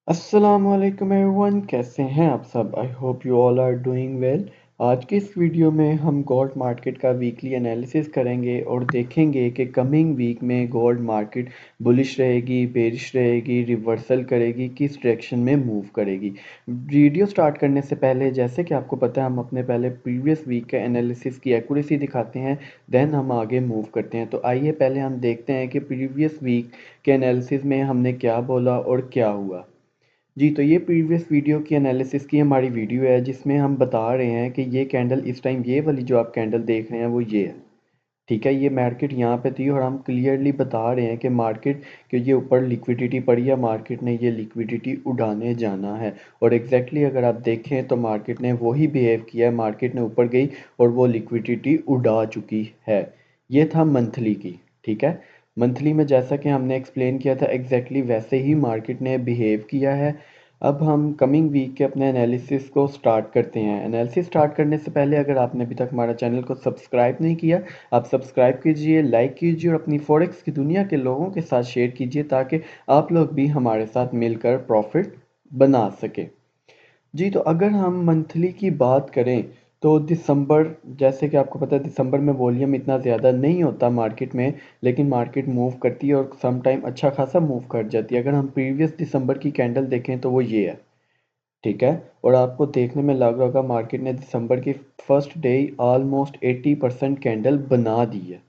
अस्सलामुअलैकुम एवरीवन, कैसे हैं आप सब। I hope you all are doing well. आज की इस वीडियो में हम गोल्ड मार्केट का वीकली एनालिसिस करेंगे और देखेंगे कि कमिंग वीक में गोल्ड मार्केट बुलिश रहेगी, बेरिश रहेगी, रिवर्सल करेगी, किस डायरेक्शन में मूव करेगी। वीडियो स्टार्ट करने से पहले, जैसे कि आपको पता है, हम अपने पहले प्रीवियस वीक के एनालिसिस की एक्यूरेसी दिखाते हैं, देन हम आगे मूव करते हैं। तो आइए पहले हम देखते हैं कि प्रीवियस वीक के एनालिसिस में हमने क्या बोला और क्या हुआ। जी, तो ये प्रीवियस वीडियो की एनालिसिस की हमारी वीडियो है, जिसमें हम बता रहे हैं कि ये कैंडल इस टाइम, ये वाली जो आप कैंडल देख रहे हैं वो ये है। ठीक है, ये मार्केट यहाँ पे थी और हम क्लियरली बता रहे हैं कि मार्केट के ये ऊपर लिक्विडिटी पड़ी है, मार्केट ने ये लिक्विडिटी उड़ाने जाना है। और एग्जैक्टली अगर आप देखें तो मार्केट ने वही बिहेव किया है, मार्केट ने ऊपर गई और वो लिक्विडिटी उड़ा चुकी है। ये था मंथली की। ठीक है, मंथली में जैसा कि हमने एक्सप्लेन किया था, एग्जैक्टली वैसे ही मार्केट ने बिहेव किया है। अब हम कमिंग वीक के अपने एनालिसिस को स्टार्ट करते हैं। एनालिसिस स्टार्ट करने से पहले अगर आपने अभी तक हमारा चैनल को सब्सक्राइब नहीं किया, आप सब्सक्राइब कीजिए, लाइक कीजिए और अपनी फॉरेक्स की दुनिया के लोगों के साथ शेयर कीजिए, ताकि आप लोग भी हमारे साथ मिलकर प्रॉफिट बना सकें। जी, तो अगर हम मंथली की बात करें तो दिसंबर, जैसे कि आपको पता है, दिसंबर में वॉल्यूम इतना ज़्यादा नहीं होता मार्केट में, लेकिन मार्केट मूव करती है और सम टाइम अच्छा खासा मूव कर जाती है। अगर हम प्रीवियस दिसंबर की कैंडल देखें तो वो ये है। ठीक है, और आपको देखने में लग रहा होगा मार्केट ने दिसंबर की फर्स्ट डे ऑलमोस्ट 80% कैंडल बना दी है।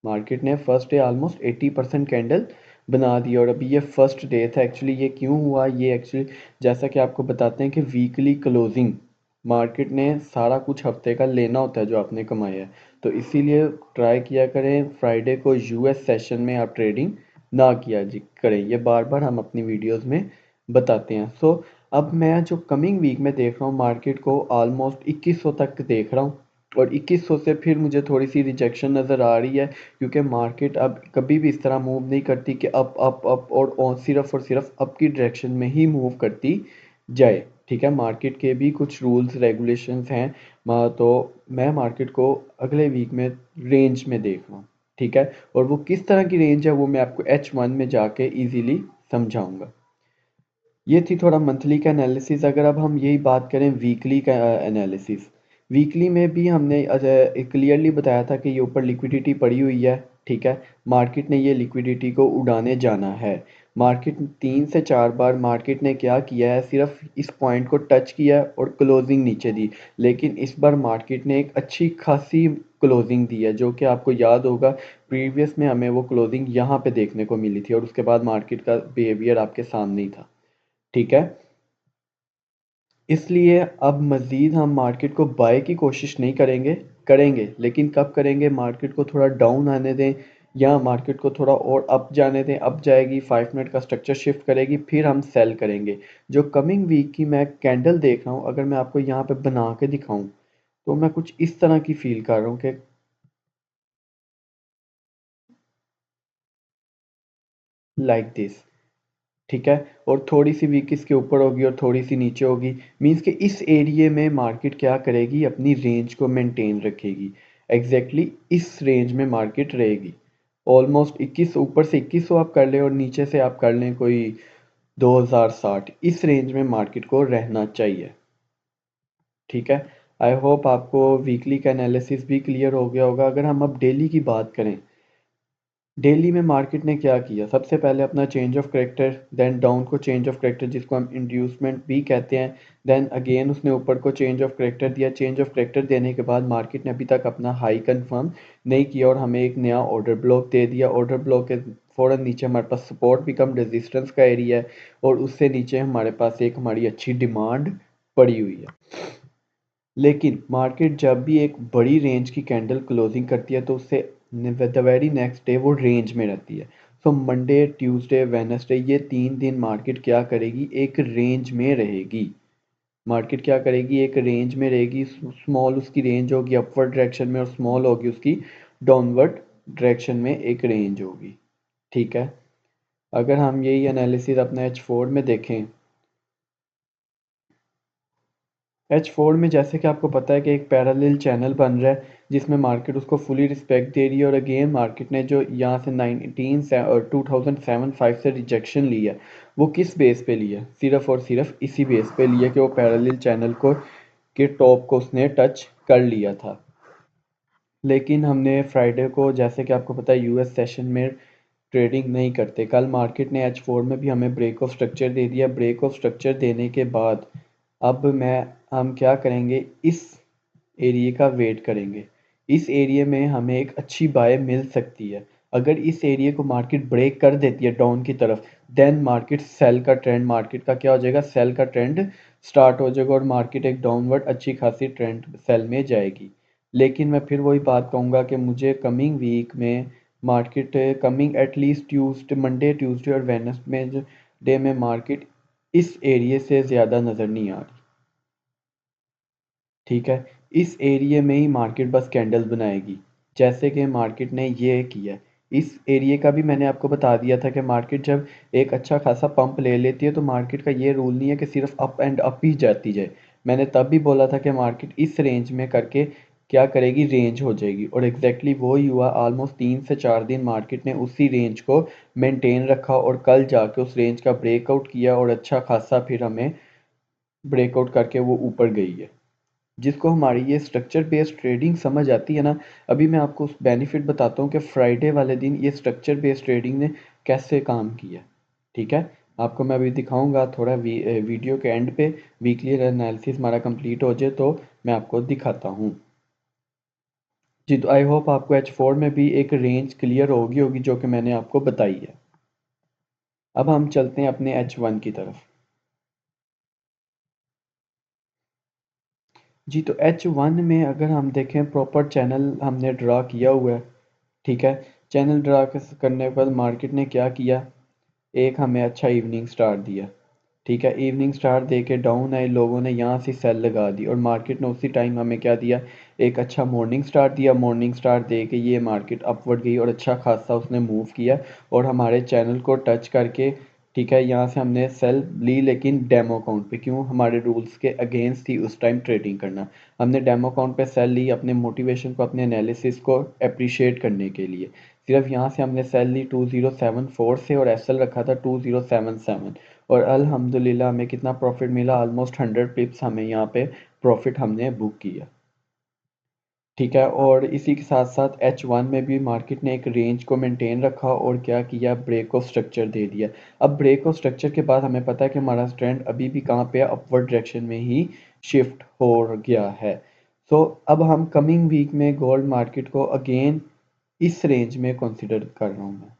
मार्केट ने फर्स्ट डे ऑलमोस्ट 80% कैंडल बना दी। और अभी ये फर्स्ट डे था। एक्चुअली ये क्यों हुआ, ये एक्चुअली जैसा कि आपको बताते हैं कि वीकली क्लोजिंग मार्केट ने सारा कुछ हफ्ते का लेना होता है जो आपने कमाया है। तो इसीलिए ट्राई किया करें फ्राइडे को यूएस सेशन में आप ट्रेडिंग ना किया जी करें। ये बार बार हम अपनी वीडियोस में बताते हैं। सो अब मैं जो कमिंग वीक में देख रहा हूँ मार्केट को ऑलमोस्ट 2100 तक देख रहा हूँ। और 2100 से फिर मुझे थोड़ी सी रिजेक्शन नज़र आ रही है, क्योंकि मार्केट अब कभी भी इस तरह मूव नहीं करती कि अप अप अप और सिर्फ अप की डायरेक्शन में ही मूव करती जाए। ठीक है, मार्केट के भी कुछ रूल्स रेगुलेशंस हैं। तो मैं मार्केट को अगले वीक में रेंज में देख रहा हूँ। ठीक है, और वो किस तरह की रेंज है वो मैं आपको H1 में जाके इजीली समझाऊंगा। ये थी थोड़ा मंथली का एनालिसिस। अगर अब हम यही बात करें वीकली का एनालिसिस, वीकली में भी हमने क्लियरली बताया था कि ये ऊपर लिक्विडिटी पड़ी हुई है। ठीक है, मार्केट ने ये लिक्विडिटी को उड़ाने जाना है। मार्केट 3 से 4 बार मार्केट ने क्या किया है, सिर्फ इस पॉइंट को टच किया और क्लोजिंग नीचे दी। लेकिन इस बार मार्केट ने एक अच्छी खासी क्लोजिंग दी है, जो कि आपको याद होगा प्रीवियस में हमें वो क्लोजिंग यहाँ पे देखने को मिली थी और उसके बाद मार्केट का बिहेवियर आपके सामने ही था। ठीक है, इसलिए अब मज़ीद हम मार्केट को बाय की कोशिश नहीं करेंगे। करेंगे, लेकिन कब करेंगे, मार्केट को थोड़ा डाउन आने दें या मार्केट को थोड़ा और अप जाने दें। अप जाएगी, 5 मिनट का स्ट्रक्चर शिफ्ट करेगी, फिर हम सेल करेंगे। जो कमिंग वीक की मैं कैंडल देख रहा हूँ, अगर मैं आपको यहाँ पे बना के दिखाऊं तो मैं कुछ इस तरह की फील कर रहा हूँ कि लाइक दिस। ठीक है, और थोड़ी सी वीक इसके ऊपर होगी और थोड़ी सी नीचे होगी। मींस कि इस एरिए में मार्केट क्या करेगी, अपनी रेंज को मेंटेन रखेगी। एग्जैक्टली इस रेंज में मार्केट रहेगी। ऑलमोस्ट 21, ऊपर से 2100 आप कर लें और नीचे से आप कर लें कोई 2060, इस रेंज में मार्केट को रहना चाहिए। ठीक है, आई होप आपको वीकली का एनालिसिस भी क्लियर हो गया होगा। अगर हम अब डेली की बात करें, दिल्ली में मार्केट ने क्या किया, सबसे पहले अपना change of character, then down को चेंज ऑफ करेक्टर जिसको हम इंड्यूसमेंट भी कहते हैं, देन अगेन उसने ऊपर को चेंज ऑफ करेक्टर दिया। चेंज ऑफ करेक्टर देने के बाद मार्केट ने अभी तक अपना हाई कंफर्म नहीं किया और हमें एक नया ऑर्डर ब्लॉक दे दिया। ऑर्डर ब्लॉक के फ़ौरन नीचे हमारे पास सपोर्ट भी कम रेजिस्टेंस का एरिया है और उससे नीचे हमारे पास एक हमारी अच्छी डिमांड पड़ी हुई है। लेकिन मार्केट जब भी एक बड़ी रेंज की कैंडल क्लोजिंग करती है तो उससे द वेरी नेक्स्ट डे वो रेंज में रहती है। सो मंडे, ट्यूसडे, वेडनेसडे, ये 3 दिन मार्केट क्या करेगी, एक रेंज में रहेगी। मार्केट क्या करेगी, एक रेंज में रहेगी। स्मॉल उसकी रेंज होगी अपवर्ड डायरेक्शन में और स्मॉल होगी उसकी डाउनवर्ड डायरेक्शन में, एक रेंज होगी। ठीक है, अगर हम यही एनालिसिस अपना H4 में देखें, H4 में जैसे कि आपको पता है कि एक पैरेलल चैनल बन रहा है जिसमें मार्केट उसको फुली रिस्पेक्ट दे रही है, और अगेन मार्केट ने जो यहाँ से 2007-5 से रिजेक्शन ली है, वो किस बेस पे लिया है? सिर्फ और सिर्फ इसी बेस पे लिया कि वो पैरेलल चैनल को के टॉप को उसने टच कर लिया था। लेकिन हमने फ्राइडे को, जैसे कि आपको पता है, यूएस सेशन में ट्रेडिंग नहीं करते। कल मार्केट ने H4 में भी हमें ब्रेक ऑफ स्ट्रक्चर दे दिया। ब्रेक ऑफ स्ट्रक्चर देने के बाद अब मैं हम क्या करेंगे, इस एरिया का वेट करेंगे। इस एरिया में हमें एक अच्छी बाय मिल सकती है। अगर इस एरिया को मार्केट ब्रेक कर देती है डाउन की तरफ, देन मार्केट सेल का ट्रेंड, मार्केट का क्या हो जाएगा, सेल का ट्रेंड स्टार्ट हो जाएगा और मार्केट एक डाउनवर्ड अच्छी खासी ट्रेंड सेल में जाएगी। लेकिन मैं फिर वही बात कहूँगा कि मुझे कमिंग वीक में market, coming at least Tuesday, Monday, Tuesday और वेडनेसडे डे में मार्केट इस एरिया से ज़्यादा नज़र नहीं आ रही। ठीक है, इस एरिया में ही मार्केट बस कैंडल बनाएगी, जैसे कि मार्केट ने ये किया। इस एरिया का भी मैंने आपको बता दिया था कि मार्केट जब एक अच्छा खासा पंप ले लेती है तो मार्केट का ये रूल नहीं है कि सिर्फ अप एंड अप ही जाती जाए। मैंने तब भी बोला था कि मार्केट इस रेंज में करके क्या करेगी, रेंज हो जाएगी, और एग्जैक्टली वो ही हुआ। ऑलमोस्ट 3 से 4 दिन मार्केट ने उसी रेंज को मेंटेन रखा और कल जाके उस रेंज का ब्रेकआउट किया और अच्छा खासा फिर हमें ब्रेकआउट करके वो ऊपर गई है। जिसको हमारी ये स्ट्रक्चर बेस्ड ट्रेडिंग समझ आती है ना, अभी मैं आपको उस बेनिफिट बताता हूँ कि फ्राइडे वाले दिन ये स्ट्रक्चर बेस्ड ट्रेडिंग ने कैसे काम किया। ठीक है, आपको मैं अभी दिखाऊंगा थोड़ा वीडियो के एंड पे, वीकली एनालिसिस हमारा कंप्लीट हो जाए तो मैं आपको दिखाता हूँ। जी, तो आई होप आपको H4 में भी एक रेंज क्लियर होगी होगी जो कि मैंने आपको बताई है। अब हम चलते हैं अपने H1 की तरफ। जी, तो H1 में अगर हम देखें, प्रॉपर चैनल हमने ड्रा किया हुआ है। ठीक है, चैनल ड्रा करने के बाद मार्केट ने क्या किया, एक हमें अच्छा इवनिंग स्टार दिया। ठीक है, इवनिंग स्टार दे के डाउन आए, लोगों ने यहाँ से सेल लगा दी और मार्केट ने उसी टाइम हमें क्या दिया, एक अच्छा मॉर्निंग स्टार दिया। मॉर्निंग स्टार दे के ये मार्केट अपवर्ड गई और अच्छा खासा उसने मूव किया और हमारे चैनल को टच करके, ठीक है, यहाँ से हमने सेल ली, लेकिन डेमो अकाउंट पे। क्यों, हमारे रूल्स के अगेंस्ट थी उस टाइम ट्रेडिंग करना। हमने डेमो अकाउंट पे सेल ली अपने मोटिवेशन को, अपने एनालिसिस को अप्रिशिएट करने के लिए। सिर्फ यहाँ से हमने सेल ली 2074 से और एसएल रखा था 2077, और अल्हम्दुलिल्लाह हमें कितना प्रॉफिट मिला, ऑलमोस्ट 100 पिप्स हमें यहाँ पे प्रॉफिट हमने बुक किया। ठीक है, और इसी के साथ साथ H1 में भी मार्केट ने एक रेंज को मेंटेन रखा और क्या किया, ब्रेक ऑफ स्ट्रक्चर दे दिया। अब ब्रेक ऑफ स्ट्रक्चर के बाद हमें पता है कि हमारा ट्रेंड अभी भी कहाँ पे है, अपवर्ड डायरेक्शन में ही शिफ्ट हो गया है। सो अब हम कमिंग वीक में गोल्ड मार्केट को अगेन इस रेंज में कंसिडर कर रहा हूँ मैं।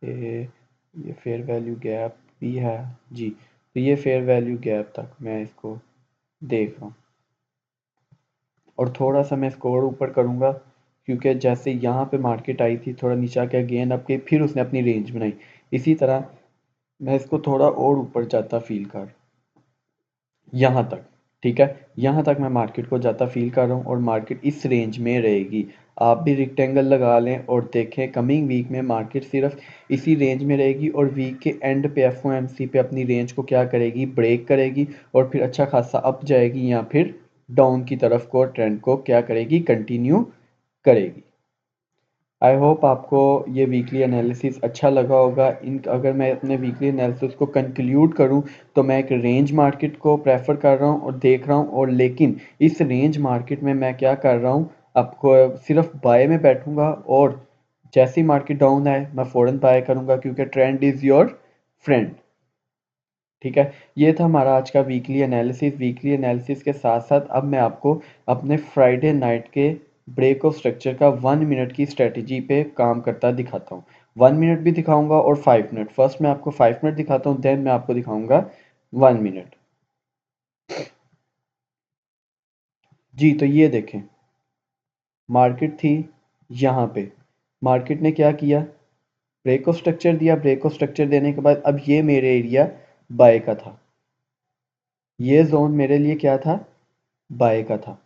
ये फेयर वैल्यू गैप भी है। जी, तो ये फेयर वैल्यू गैप तक मैं इसको देख रहा हूँ और थोड़ा सा मैं स्कोर ऊपर करूँगा, क्योंकि जैसे यहाँ पे मार्केट आई थी थोड़ा नीचे आके अगेन अब के फिर उसने अपनी रेंज बनाई। इसी तरह मैं इसको थोड़ा और ऊपर जाता फील कर, यहाँ तक। ठीक है, यहाँ तक मैं मार्केट को जाता फील कर रहा हूँ और मार्केट इस रेंज में रहेगी। आप भी रेक्टेंगल लगा लें और देखें कमिंग वीक में मार्केट सिर्फ इसी रेंज में रहेगी और वीक के एंड पे एफओएमसी पे अपनी रेंज को क्या करेगी, ब्रेक करेगी और फिर अच्छा खासा अप जाएगी या फिर डाउन की तरफ को ट्रेंड को क्या करेगी, कंटिन्यू करेगी। आई होप आपको ये वीकली एनालिसिस अच्छा लगा होगा। इन अगर मैं अपने वीकली एनालिसिस को कंक्लूड करूं तो मैं एक रेंज मार्केट को प्रेफर कर रहा हूं और देख रहा हूं, और लेकिन इस रेंज मार्केट में मैं क्या कर रहा हूं, आपको सिर्फ बाय में बैठूंगा और जैसी मार्केट डाउन आए मैं फ़ौरन बाय करूंगा, क्योंकि ट्रेंड इज़ योर फ्रेंड। ठीक है, ये था हमारा आज का वीकली एनालिसिस। वीकली एनालिसिस के साथ साथ अब मैं आपको अपने फ्राइडे नाइट के ब्रेक ऑफ स्ट्रक्चर का 1 मिनट की स्ट्रेटजी पे काम करता दिखाता हूँ। 1 मिनट भी दिखाऊंगा और 5 मिनट। फर्स्ट मैं आपको 5 मिनट दिखाता हूँ, देन मैं आपको दिखाऊंगा 1 मिनट। जी, तो ये देखें, मार्केट थी यहाँ पे, मार्केट ने क्या किया, ब्रेक ऑफ स्ट्रक्चर दिया। ब्रेक ऑफ स्ट्रक्चर देने के बाद अब ये मेरे एरिया बाय का था, ये जोन मेरे लिए क्या था, बाय का था।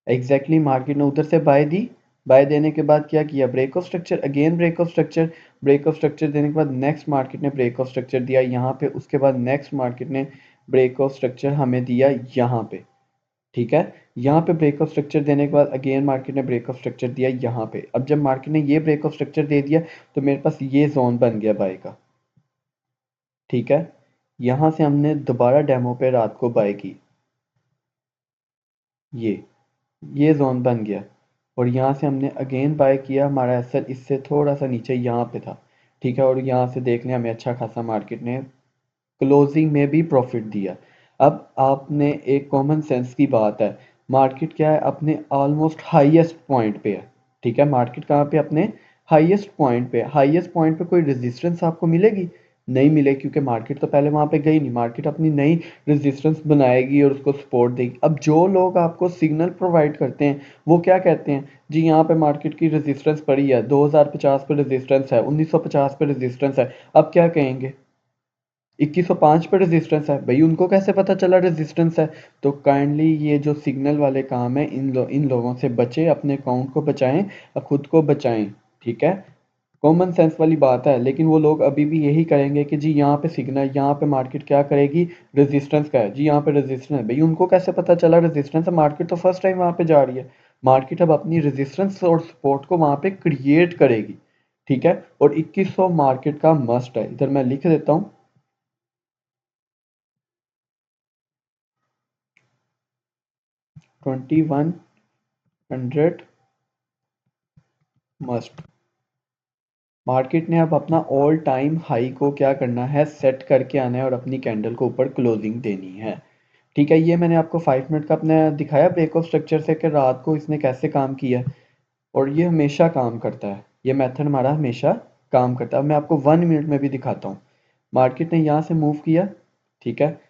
एग्जैक्टली मार्केट ने उधर से बाय दी। बाय देने के बाद क्या किया, break of structure, again break of structure. Break of structure देने के बाद नेक्स्ट मार्केट ने ब्रेक ऑफ स्ट्रक्चर दिया यहाँ पे। उसके बाद नेक्स्ट मार्केट ने ब्रेक ऑफ स्ट्रक्चर हमें दिया यहाँ पे, ठीक है। यहाँ पे ब्रेक ऑफ स्ट्रक्चर देने के बाद अगेन मार्केट ने ब्रेक ऑफ स्ट्रक्चर दिया यहाँ पे। अब जब मार्केट ने ये ब्रेक ऑफ स्ट्रक्चर दे दिया तो मेरे पास ये जोन बन गया बाय का, ठीक है। यहाँ से हमने दोबारा डेमो पे रात को बाय की, ये जोन बन गया, और यहाँ से हमने अगेन बाय किया। हमारा एसएल इससे थोड़ा सा नीचे यहाँ पे था, ठीक है। और यहाँ से देख लें हमें अच्छा खासा मार्केट ने क्लोजिंग में भी प्रॉफिट दिया। अब आपने एक कॉमन सेंस की बात है, मार्केट क्या है अपने ऑलमोस्ट हाईएस्ट पॉइंट पे है, ठीक है। मार्केट कहाँ पे अपने हाईएस्ट पॉइंट पे, हाईएस्ट पॉइंट पे कोई रेजिस्टेंस आपको मिलेगी? नहीं मिलेगी, क्योंकि मार्केट तो पहले वहां पे गई नहीं। मार्केट अपनी नई रेजिस्टेंस बनाएगी और उसको सपोर्ट देगी। अब जो लोग आपको सिग्नल प्रोवाइड करते हैं वो क्या कहते हैं, जी यहाँ पे मार्केट की रेजिस्टेंस पड़ी है, 2050 पे रेजिस्टेंस है, 1950 पे रेजिस्टेंस है। अब क्या कहेंगे, 2105 पे रेजिस्टेंस है, भाई उनको कैसे पता चला रेजिस्टेंस है? तो काइंडली ये जो सिग्नल वाले काम है इन लोगों से बचे, अपने अकाउंट को बचाएं और खुद को बचाएं, ठीक है। कॉमन सेंस वाली बात है, लेकिन वो लोग अभी भी यही करेंगे कि जी यहाँ पे सिग्नल, यहाँ पे मार्केट क्या करेगी, रेजिस्टेंस का है, जी यहाँ पे रेजिस्टेंस है। भाई उनको कैसे पता चला रेजिस्टेंस है? मार्केट तो फर्स्ट टाइम वहां पे जा रही है। मार्केट अब अपनी रेजिस्टेंस और सपोर्ट को वहां पे क्रिएट करेगी, ठीक है। और 2100 मार्केट का मस्ट है, इधर मैं लिख देता हूँ 2100 मस्ट। मार्केट ने अब अपना ऑल टाइम हाई को क्या करना है, सेट करके आना है और अपनी कैंडल को ऊपर क्लोजिंग देनी है, ठीक है। ये मैंने आपको 5 मिनट का अपने दिखाया ब्रेक ऑफ स्ट्रक्चर से कि रात को इसने कैसे काम किया, और ये हमेशा काम करता है, ये मेथड हमारा हमेशा काम करता है। अब मैं आपको 1 मिनट में भी दिखाता हूँ। मार्केट ने यहाँ से मूव किया, ठीक है।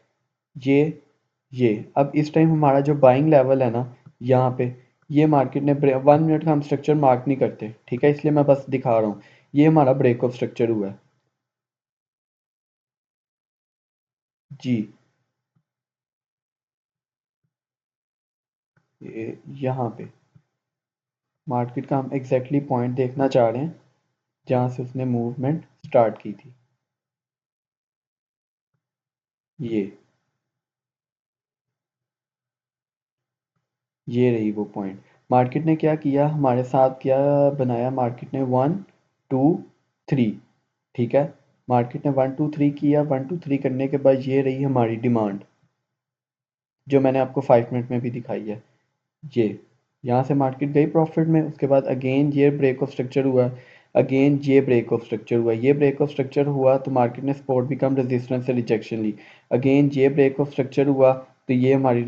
ये ये अब इस टाइम हमारा जो बाइंग लेवल है ना, यहाँ पे, ये मार्केट ने 1 मिनट का हम स्ट्रक्चर मार्क नहीं करते, ठीक है, इसलिए मैं बस दिखा रहा हूँ। ये हमारा ब्रेक ऑफ स्ट्रक्चर हुआ है जी, ये यहाँ पे मार्केट का हम एग्जैक्टली पॉइंट देखना चाह रहे हैं जहाँ से उसने मूवमेंट स्टार्ट की थी। ये रही वो पॉइंट। मार्केट ने क्या किया हमारे साथ, क्या बनाया मार्केट ने, 1 2 3, ठीक है। मार्केट ने 1 2 3 किया, 1 2 3 करने के बाद ये रही हमारी डिमांड, जो मैंने आपको 5 मिनट में भी दिखाई है। ये यहाँ से मार्केट गई प्रॉफिट में, उसके बाद अगेन ये ब्रेक ऑफ स्ट्रक्चर हुआ, अगेन ये ब्रेक ऑफ स्ट्रक्चर हुआ, ये ब्रेक ऑफ स्ट्रक्चर हुआ तो मार्केट ने सपोर्ट बिकम रेजिस्टेंस से रिजेक्शन ली। अगेन ये ब्रेक ऑफ स्ट्रक्चर हुआ तो ये हमारी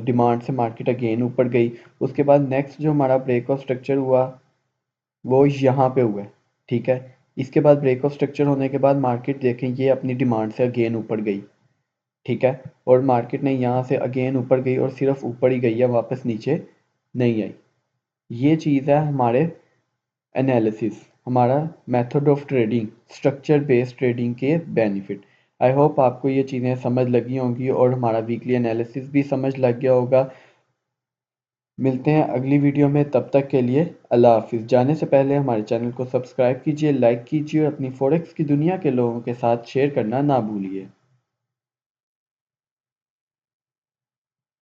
डिमांड से मार्केट अगेन ऊपर गई। उसके बाद नेक्स्ट जो हमारा ब्रेक ऑफ स्ट्रक्चर हुआ वो यहाँ पे हुआ है, ठीक है। इसके बाद ब्रेक ऑफ स्ट्रक्चर होने के बाद मार्केट देखें ये अपनी डिमांड से अगेन ऊपर गई, ठीक है। और मार्केट ने यहाँ से अगेन ऊपर गई और सिर्फ ऊपर ही गई है, वापस नीचे नहीं आई। ये चीज़ है हमारे एनालिसिस, हमारा method of trading, structure based trading के बेनिफिट। आई होप आपको ये चीज़ें समझ लगी होंगी और हमारा वीकली एनालिसिस भी समझ लग गया होगा। मिलते हैं अगली वीडियो में, तब तक के लिए अल्लाह हाफिज़। जाने से पहले हमारे चैनल को सब्सक्राइब कीजिए, लाइक कीजिए और अपनी फॉरेक्स की दुनिया के लोगों के साथ शेयर करना ना भूलिए।